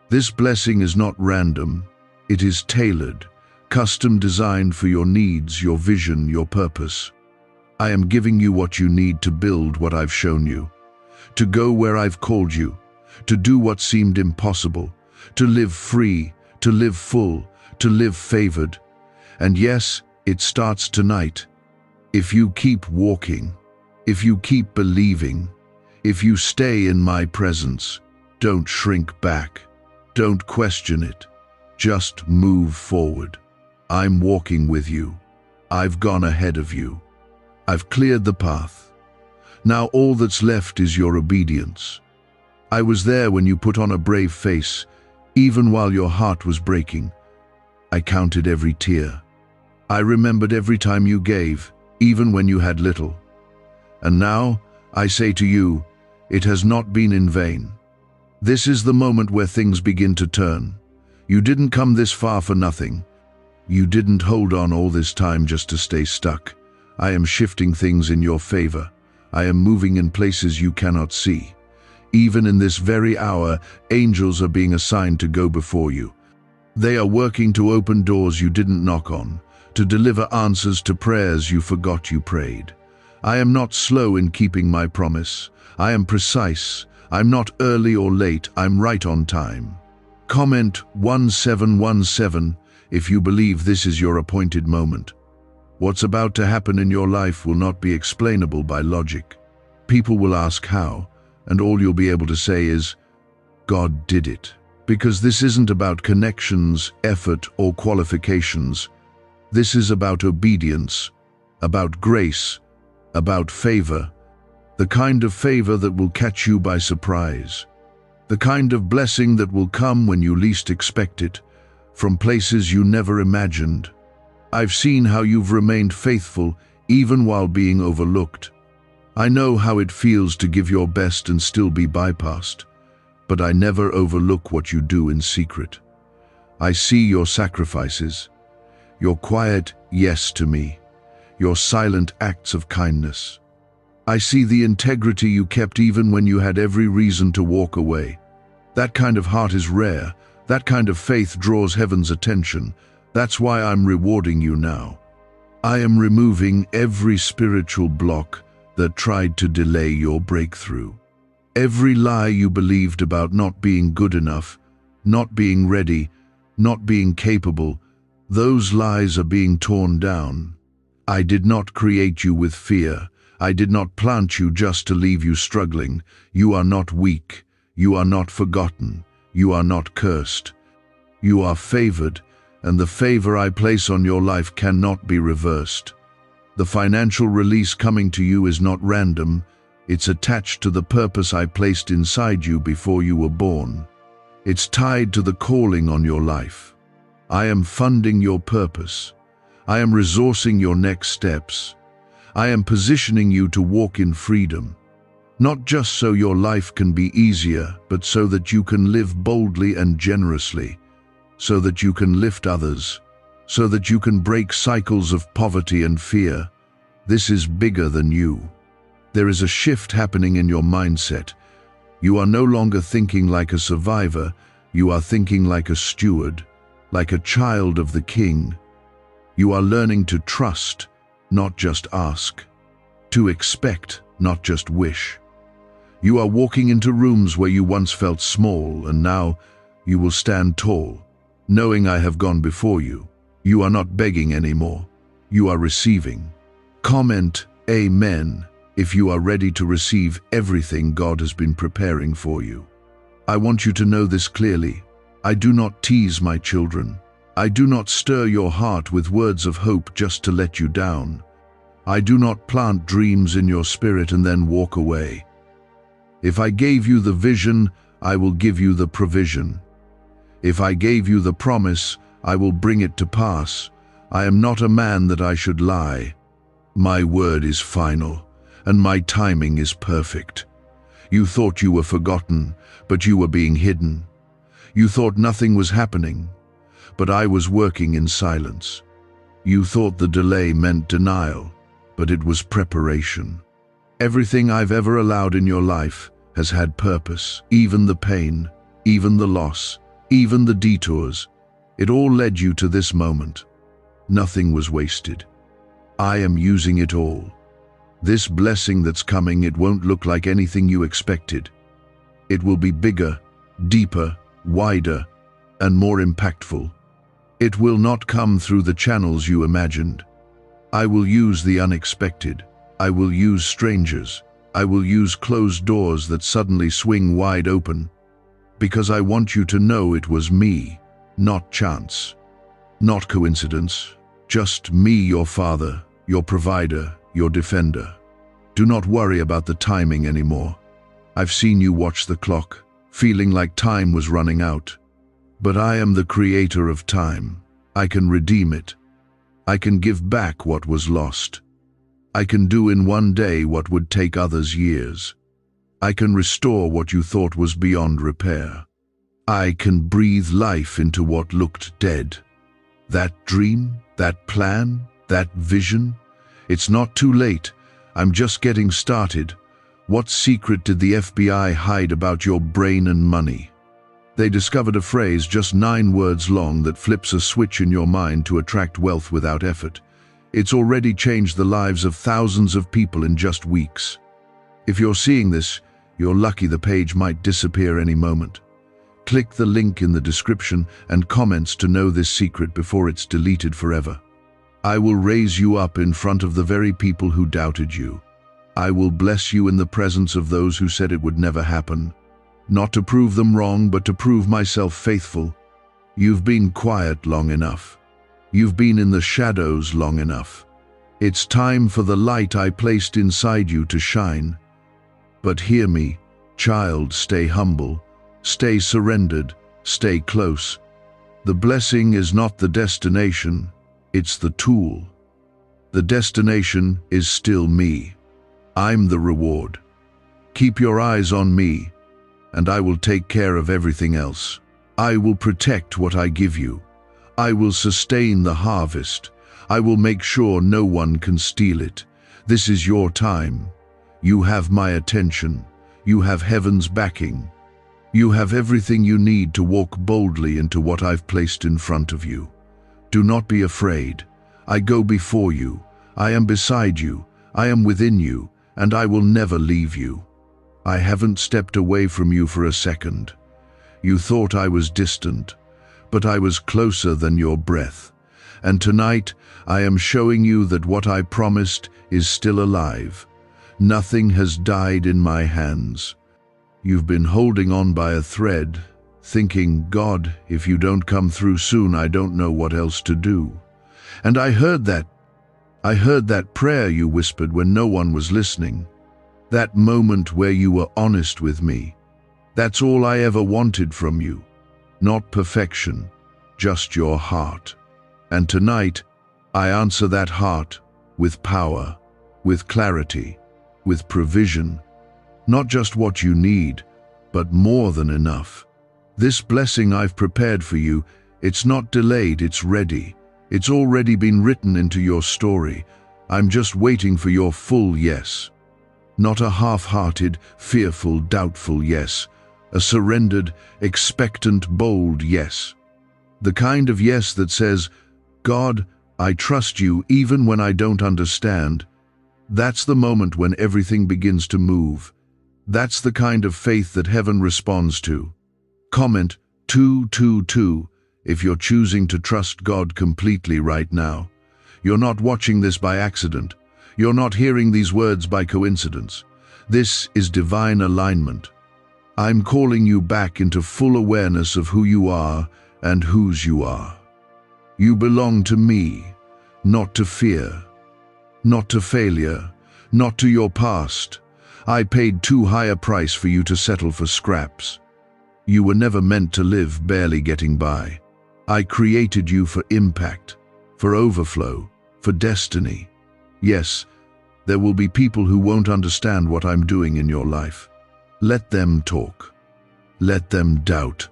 This blessing is not random. It is tailored, custom designed for your needs, your vision, your purpose. I am giving you what you need to build what I've shown you, to go where I've called you, to do what seemed impossible, to live free, to live full, to live favored. And yes, it starts tonight. If you keep walking, if you keep believing, if you stay in my presence, don't shrink back. Don't question it. Just move forward. I'm walking with you. I've gone ahead of you. I've cleared the path. Now all that's left is your obedience. I was there when you put on a brave face, even while your heart was breaking. I counted every tear. I remembered every time you gave, even when you had little. And now, I say to you, it has not been in vain. This is the moment where things begin to turn. You didn't come this far for nothing. You didn't hold on all this time just to stay stuck. I am shifting things in your favor. I am moving in places you cannot see. Even in this very hour, angels are being assigned to go before you. They are working to open doors you didn't knock on, to deliver answers to prayers you forgot you prayed. I am not slow in keeping my promise. I am precise. I'm not early or late. I'm right on time. Comment 1717 if you believe this is your appointed moment. What's about to happen in your life will not be explainable by logic. People will ask how, and all you'll be able to say is, God did it. Because this isn't about connections, effort, or qualifications. This is about obedience, about grace, about favor, the kind of favor that will catch you by surprise, the kind of blessing that will come when you least expect it, from places you never imagined. I've seen how you've remained faithful even while being overlooked. I know how it feels to give your best and still be bypassed, but I never overlook what you do in secret. I see your sacrifices, your quiet yes to me, your silent acts of kindness. I see the integrity you kept even when you had every reason to walk away. That kind of heart is rare. That kind of faith draws heaven's attention. That's why I'm rewarding you now. I am removing every spiritual block that tried to delay your breakthrough. Every lie you believed about not being good enough, not being ready, not being capable, those lies are being torn down. I did not create you with fear. I did not plant you just to leave you struggling. You are not weak. You are not forgotten. You are not cursed. You are favored, and the favor I place on your life cannot be reversed. The financial release coming to you is not random. It's attached to the purpose I placed inside you before you were born. It's tied to the calling on your life. I am funding your purpose. I am resourcing your next steps. I am positioning you to walk in freedom, not just so your life can be easier, but so that you can live boldly and generously, so that you can lift others, so that you can break cycles of poverty and fear. This is bigger than you. There is a shift happening in your mindset. You are no longer thinking like a survivor. You are thinking like a steward, like a child of the King. You are learning to trust, not just ask, to expect, not just wish. You are walking into rooms where you once felt small, and now you will stand tall, knowing I have gone before you. You are not begging anymore. You are receiving. Comment Amen if you are ready to receive everything God has been preparing for you. I want you to know this clearly. I do not tease my children. I do not stir your heart with words of hope just to let you down. I do not plant dreams in your spirit and then walk away. If I gave you the vision, I will give you the provision. If I gave you the promise, I will bring it to pass. I am not a man that I should lie. My word is final, and my timing is perfect. You thought you were forgotten, but you were being hidden. You thought nothing was happening, but I was working in silence. You thought the delay meant denial, but it was preparation. Everything I've ever allowed in your life has had purpose, even the pain, even the loss, even the detours. It all led you to this moment. Nothing was wasted. I am using it all. This blessing that's coming, it won't look like anything you expected. It will be bigger, deeper, wider, and more impactful. It will not come through the channels you imagined. I will use the unexpected. I will use strangers. I will use closed doors that suddenly swing wide open, because I want you to know it was me, not chance, not coincidence, just me, your father, your provider, your defender. Do not worry about the timing anymore. I've seen you watch the clock, feeling like time was running out. But I am the creator of time. I can redeem it. I can give back what was lost. I can do in one day what would take others years. I can restore what you thought was beyond repair. I can breathe life into what looked dead. That dream, that plan, that vision, it's not too late. I'm just getting started. What secret did the FBI hide about your brain and money? They discovered a phrase just 9 words long that flips a switch in your mind to attract wealth without effort. It's already changed the lives of thousands of people in just weeks. If you're seeing this, you're lucky. The page might disappear any moment. Click the link in the description and comments to know this secret before it's deleted forever. I will raise you up in front of the very people who doubted you. I will bless you in the presence of those who said it would never happen. Not to prove them wrong, but to prove myself faithful. You've been quiet long enough. You've been in the shadows long enough. It's time for the light I placed inside you to shine. But hear me, child, stay humble, stay surrendered, stay close. The blessing is not the destination, it's the tool. The destination is still me. I'm the reward. Keep your eyes on me, and I will take care of everything else. I will protect what I give you. I will sustain the harvest. I will make sure no one can steal it. This is your time. You have my attention. You have heaven's backing. You have everything you need to walk boldly into what I've placed in front of you. Do not be afraid. I go before you. I am beside you. I am within you, and I will never leave you. I haven't stepped away from you for a second. You thought I was distant, but I was closer than your breath. And tonight, I am showing you that what I promised is still alive. Nothing has died in my hands. You've been holding on by a thread, thinking, God, if you don't come through soon, I don't know what else to do. And I heard that prayer you whispered when no one was listening. That moment where you were honest with me. That's all I ever wanted from you. Not perfection, just your heart. And tonight, I answer that heart with power, with clarity, with provision. Not just what you need, but more than enough. This blessing I've prepared for you, it's not delayed, it's ready. It's already been written into your story. I'm just waiting for your full yes. Not a half-hearted, fearful, doubtful yes. A surrendered, expectant, bold yes. The kind of yes that says, God, I trust you even when I don't understand. That's the moment when everything begins to move. That's the kind of faith that heaven responds to. Comment 222 if you're choosing to trust God completely right now. You're not watching this by accident. You're not hearing these words by coincidence. This is divine alignment. I'm calling you back into full awareness of who you are and whose you are. You belong to me, not to fear, not to failure, not to your past. I paid too high a price for you to settle for scraps. You were never meant to live barely getting by. I created you for impact, for overflow, for destiny. Yes, there will be people who won't understand what I'm doing in your life. Let them talk. Let them doubt.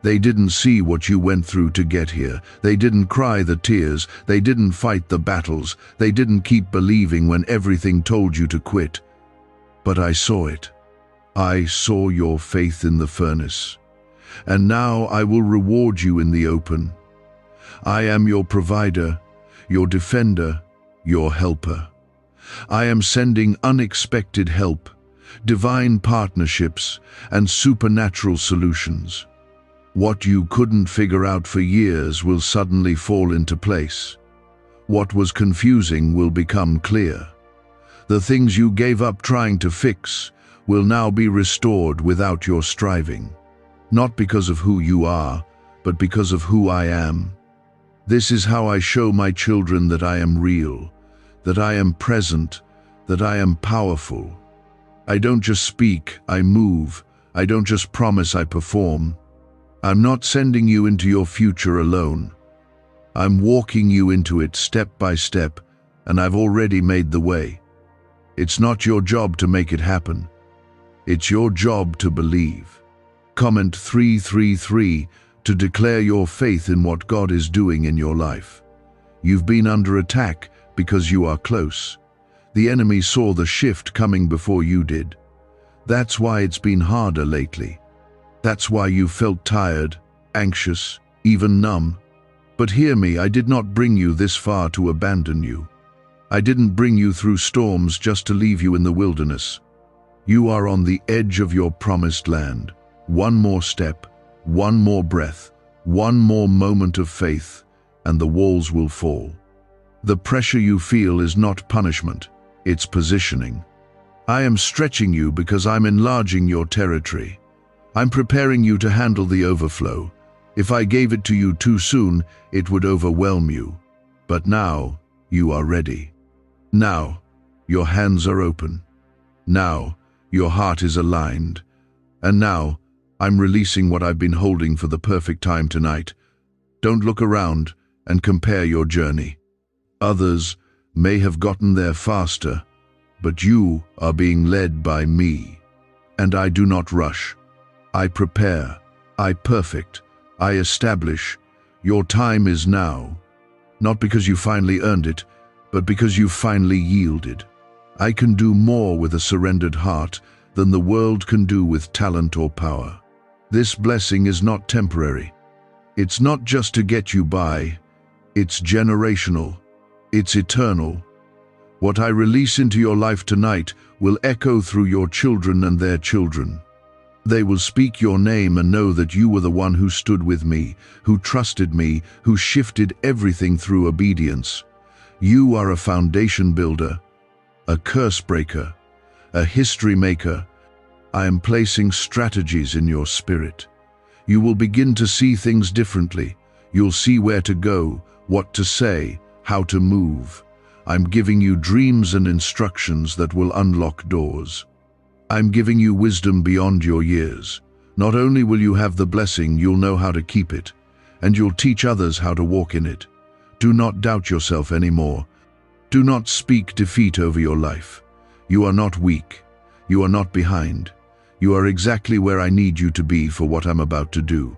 They didn't see what you went through to get here. They didn't cry the tears. They didn't fight the battles. They didn't keep believing when everything told you to quit. But I saw it. I saw your faith in the furnace. And now I will reward you in the open. I am your provider, your defender, your helper. I am sending unexpected help, divine partnerships, and supernatural solutions. What you couldn't figure out for years will suddenly fall into place. What was confusing will become clear. The things you gave up trying to fix will now be restored without your striving. Not because of who you are, but because of who I am. This is how I show my children that I am real, that I am present, that I am powerful. I don't just speak, I move. I don't just promise, I perform. I'm not sending you into your future alone. I'm walking you into it step by step, and I've already made the way. It's not your job to make it happen. It's your job to believe. Comment 333 to declare your faith in what God is doing in your life. You've been under attack because you are close. The enemy saw the shift coming before you did. That's why it's been harder lately. That's why you felt tired, anxious, even numb. But hear me, I did not bring you this far to abandon you. I didn't bring you through storms just to leave you in the wilderness. You are on the edge of your promised land. One more step, one more breath, one more moment of faith, and the walls will fall. The pressure you feel is not punishment, it's positioning. I am stretching you because I'm enlarging your territory. I'm preparing you to handle the overflow. If I gave it to you too soon, it would overwhelm you. But now, you are ready. Now, your hands are open. Now, your heart is aligned. And now, I'm releasing what I've been holding for the perfect time tonight. Don't look around and compare your journey. Others may have gotten there faster, but you are being led by me. And I do not rush. I prepare, I perfect, I establish. Your time is now. Not because you finally earned it, but because you finally yielded. I can do more with a surrendered heart than the world can do with talent or power. This blessing is not temporary. It's not just to get you by. It's generational. It's eternal. What I release into your life tonight will echo through your children and their children. They will speak your name and know that you were the one who stood with me, who trusted me, who shifted everything through obedience. You are a foundation builder, a curse breaker, a history maker. I am placing strategies in your spirit. You will begin to see things differently. You'll see where to go, what to say, how to move. I'm giving you dreams and instructions that will unlock doors. I'm giving you wisdom beyond your years. Not only will you have the blessing, you'll know how to keep it, and you'll teach others how to walk in it. Do not doubt yourself anymore. Do not speak defeat over your life. You are not weak. You are not behind. You are exactly where I need you to be for what I'm about to do.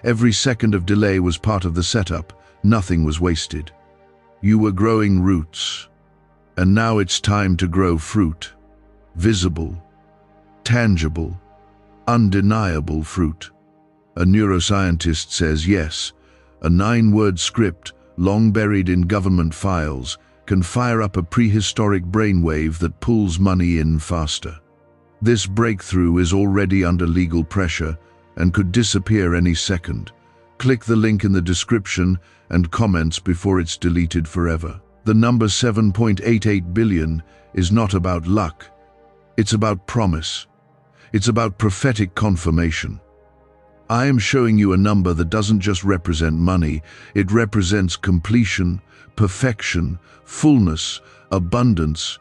Every second of delay was part of the setup. Nothing was wasted. You were growing roots, and now it's time to grow fruit. Visible, tangible, undeniable fruit. A neuroscientist says yes, a 9-word script, long buried in government files, can fire up a prehistoric brainwave that pulls money in faster. This breakthrough is already under legal pressure and could disappear any second. Click the link in the description and comments before it's deleted forever. The number 7.88 billion is not about luck. It's about promise. It's about prophetic confirmation. I am showing you a number that doesn't just represent money, it represents completion, perfection, fullness, abundance.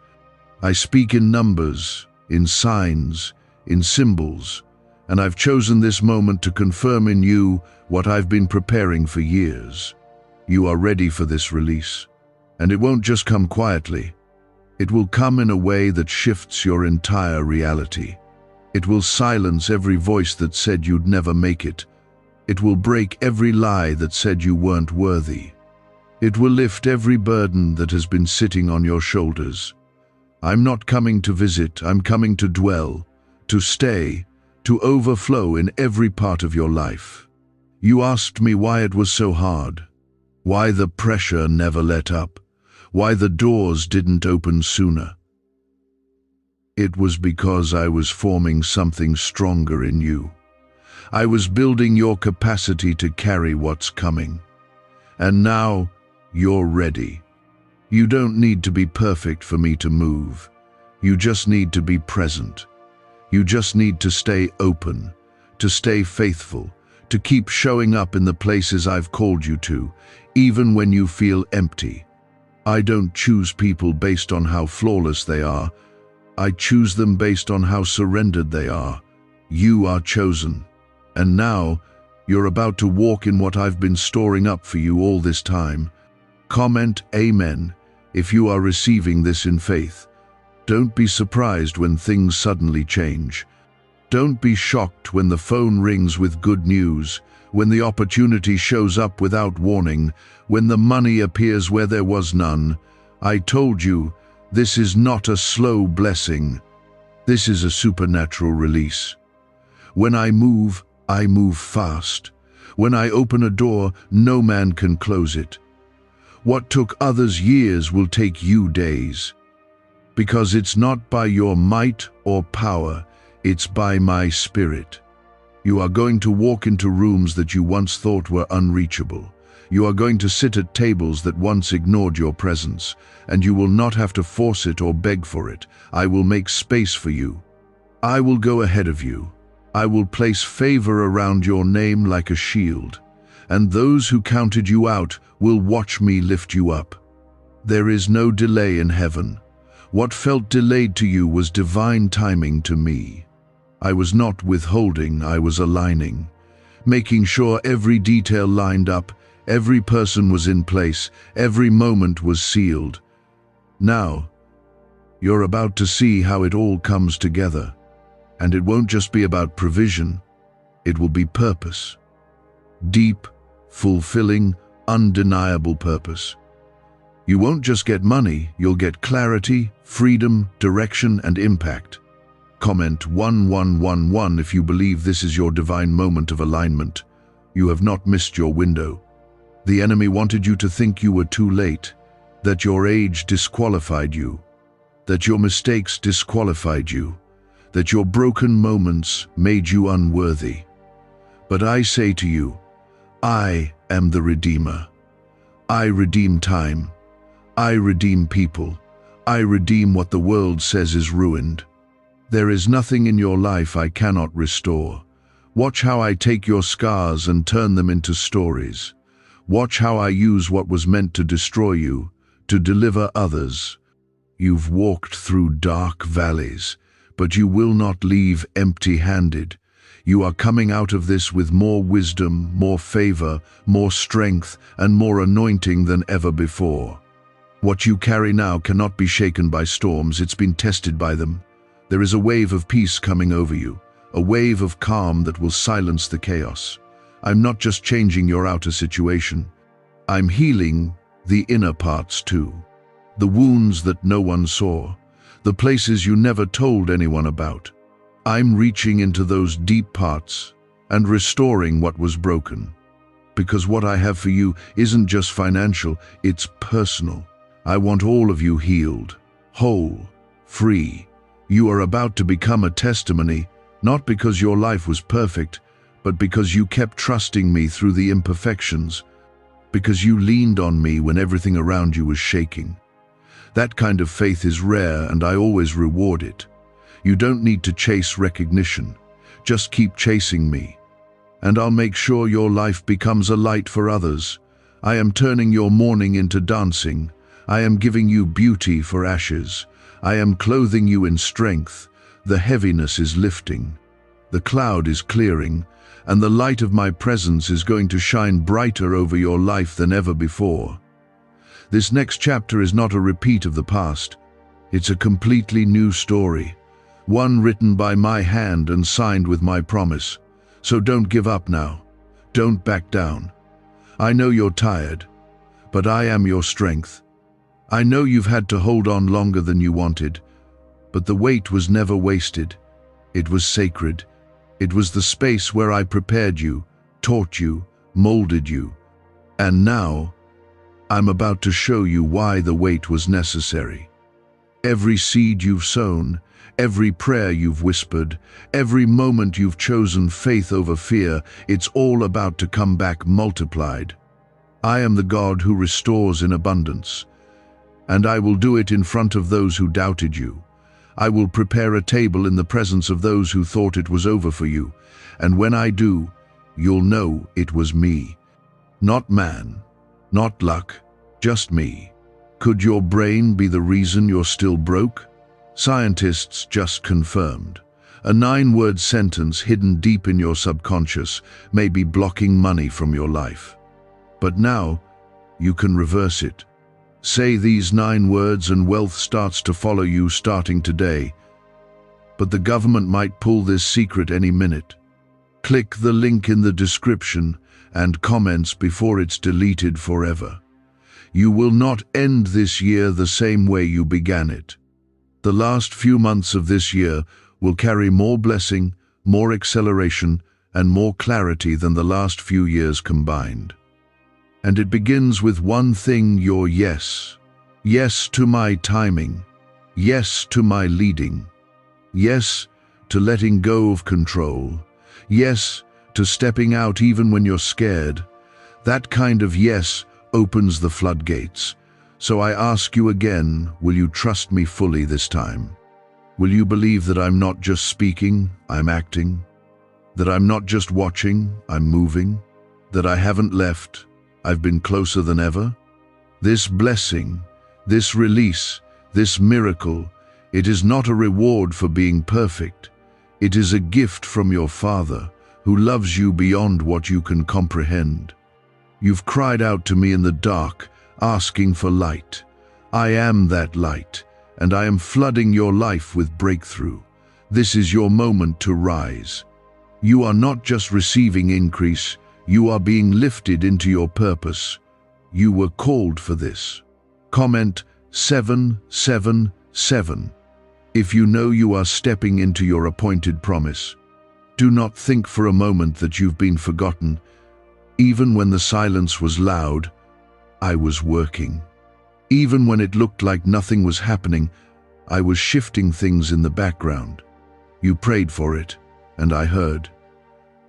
I speak in numbers, in signs, in symbols, and I've chosen this moment to confirm in you what I've been preparing for years. You are ready for this release, and it won't just come quietly. It will come in a way that shifts your entire reality. It will silence every voice that said you'd never make it. It will break every lie that said you weren't worthy. It will lift every burden that has been sitting on your shoulders. I'm not coming to visit, I'm coming to dwell, to stay, to overflow in every part of your life. You asked me why it was so hard, why the pressure never let up, why the doors didn't open sooner. It was because I was forming something stronger in you. I was building your capacity to carry what's coming. And now, you're ready. You don't need to be perfect for me to move. You just need to be present. You just need to stay open, to stay faithful, to keep showing up in the places I've called you to, even when you feel empty. I don't choose people based on how flawless they are. I choose them based on how surrendered they are. You are chosen. And now, you're about to walk in what I've been storing up for you all this time. Comment Amen if you are receiving this in faith. Don't be surprised when things suddenly change. Don't be shocked when the phone rings with good news, when the opportunity shows up without warning, when the money appears where there was none. I told you, this is not a slow blessing. This is a supernatural release. When I move fast. When I open a door, no man can close it. What took others years will take you days. Because it's not by your might or power, it's by my Spirit. You are going to walk into rooms that you once thought were unreachable. You are going to sit at tables that once ignored your presence, and you will not have to force it or beg for it. I will make space for you. I will go ahead of you. I will place favor around your name like a shield, and those who counted you out will watch me lift you up. There is no delay in heaven. What felt delayed to you was divine timing to me. I was not withholding, I was aligning, making sure every detail lined up, every person was in place, every moment was sealed. Now, you're about to see how it all comes together. And it won't just be about provision, it will be purpose. Deep, fulfilling, undeniable purpose. You won't just get money, you'll get clarity, freedom, direction, and impact. Comment 1111 if you believe this is your divine moment of alignment. You have not missed your window. The enemy wanted you to think you were too late, that your age disqualified you, that your mistakes disqualified you, that your broken moments made you unworthy. But I say to you, I am the Redeemer. I redeem time. I redeem people. I redeem what the world says is ruined. There is nothing in your life I cannot restore. Watch how I take your scars and turn them into stories. Watch how I use what was meant to destroy you, to deliver others. You've walked through dark valleys, but you will not leave empty-handed. You are coming out of this with more wisdom, more favor, more strength, and more anointing than ever before. What you carry now cannot be shaken by storms, it's been tested by them. There is a wave of peace coming over you, a wave of calm that will silence the chaos. I'm not just changing your outer situation. I'm healing the inner parts too. The wounds that no one saw, the places you never told anyone about. I'm reaching into those deep parts and restoring what was broken. Because what I have for you isn't just financial, it's personal. I want all of you healed, whole, free. You are about to become a testimony, not because your life was perfect, but because you kept trusting me through the imperfections, because you leaned on me when everything around you was shaking. That kind of faith is rare, and I always reward it. You don't need to chase recognition. Just keep chasing me, and I'll make sure your life becomes a light for others. I am turning your mourning into dancing. I am giving you beauty for ashes. I am clothing you in strength. The heaviness is lifting. The cloud is clearing, and the light of my presence is going to shine brighter over your life than ever before. This next chapter is not a repeat of the past. It's a completely new story, one written by my hand and signed with my promise. So don't give up now. Don't back down. I know you're tired, but I am your strength. I know you've had to hold on longer than you wanted, but the wait was never wasted. It was sacred. It was the space where I prepared you, taught you, molded you. And now, I'm about to show you why the wait was necessary. Every seed you've sown, every prayer you've whispered, every moment you've chosen faith over fear, it's all about to come back multiplied. I am the God who restores in abundance, and I will do it in front of those who doubted you. I will prepare a table in the presence of those who thought it was over for you, and when I do, you'll know it was me. Not man, not luck, just me. Could your brain be the reason you're still broke? Scientists just confirmed. A 9-word sentence hidden deep in your subconscious may be blocking money from your life. But now, you can reverse it. Say these 9 words and wealth starts to follow you starting today. But the government might pull this secret any minute. Click the link in the description and comments before it's deleted forever. You will not end this year the same way you began it. The last few months of this year will carry more blessing, more acceleration, and more clarity than the last few years combined. And it begins with one thing: your yes. Yes to my timing. Yes to my leading. Yes to letting go of control. Yes to stepping out even when you're scared. That kind of yes opens the floodgates. So I ask you again, will you trust me fully this time? Will you believe that I'm not just speaking, I'm acting? That I'm not just watching, I'm moving? That I haven't left, I've been closer than ever? This blessing, this release, this miracle, it is not a reward for being perfect. It is a gift from your Father, who loves you beyond what you can comprehend. You've cried out to me in the dark, asking for light. I am that light, and I am flooding your life with breakthrough. This is your moment to rise. You are not just receiving increase, you are being lifted into your purpose. You were called for this. Comment 777 if you know you are stepping into your appointed promise. Do not think for a moment that you've been forgotten. Even when the silence was loud, I was working. Even when it looked like nothing was happening, I was shifting things in the background. You prayed for it, and I heard.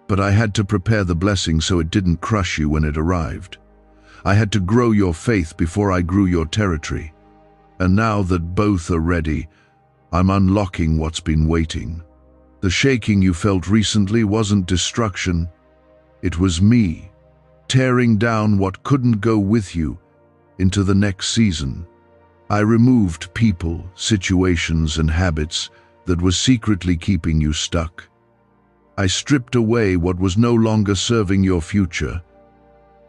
But I had to prepare the blessing so it didn't crush you when it arrived. I had to grow your faith before I grew your territory. And now that both are ready, I'm unlocking what's been waiting. The shaking you felt recently wasn't destruction. It was me, tearing down what couldn't go with you into the next season. I removed people, situations, and habits that were secretly keeping you stuck. I stripped away what was no longer serving your future,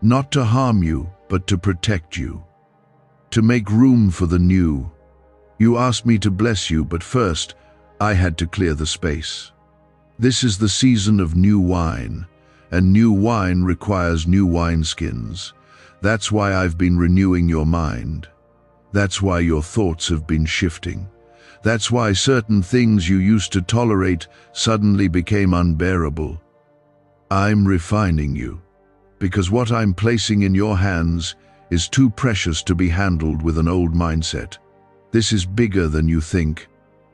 not to harm you, but to protect you, to make room for the new. You asked me to bless you, but first, I had to clear the space. This is the season of new wine, and new wine requires new wineskins. That's why I've been renewing your mind. That's why your thoughts have been shifting. That's why certain things you used to tolerate suddenly became unbearable. I'm refining you, because what I'm placing in your hands is too precious to be handled with an old mindset. This is bigger than you think,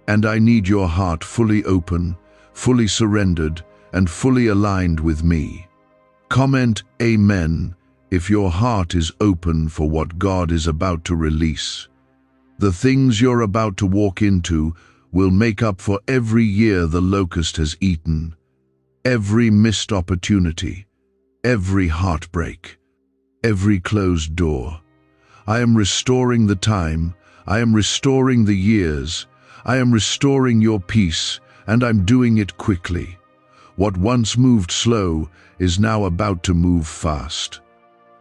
and I need your heart fully open, fully surrendered, and fully aligned with me. Comment Amen if your heart is open for what God is about to release. The things you're about to walk into will make up for every year the locust has eaten, every missed opportunity, every heartbreak, every closed door. I am restoring the time, I am restoring the years, I am restoring your peace, and I'm doing it quickly. What once moved slow is now about to move fast.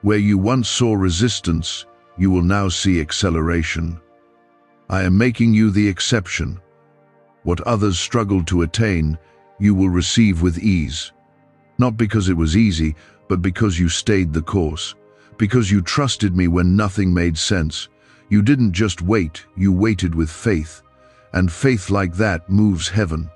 Where you once saw resistance, you will now see acceleration. I am making you the exception. What others struggled to attain, you will receive with ease. Not because it was easy, but because you stayed the course. Because you trusted me when nothing made sense. You didn't just wait, you waited with faith. And faith like that moves heaven.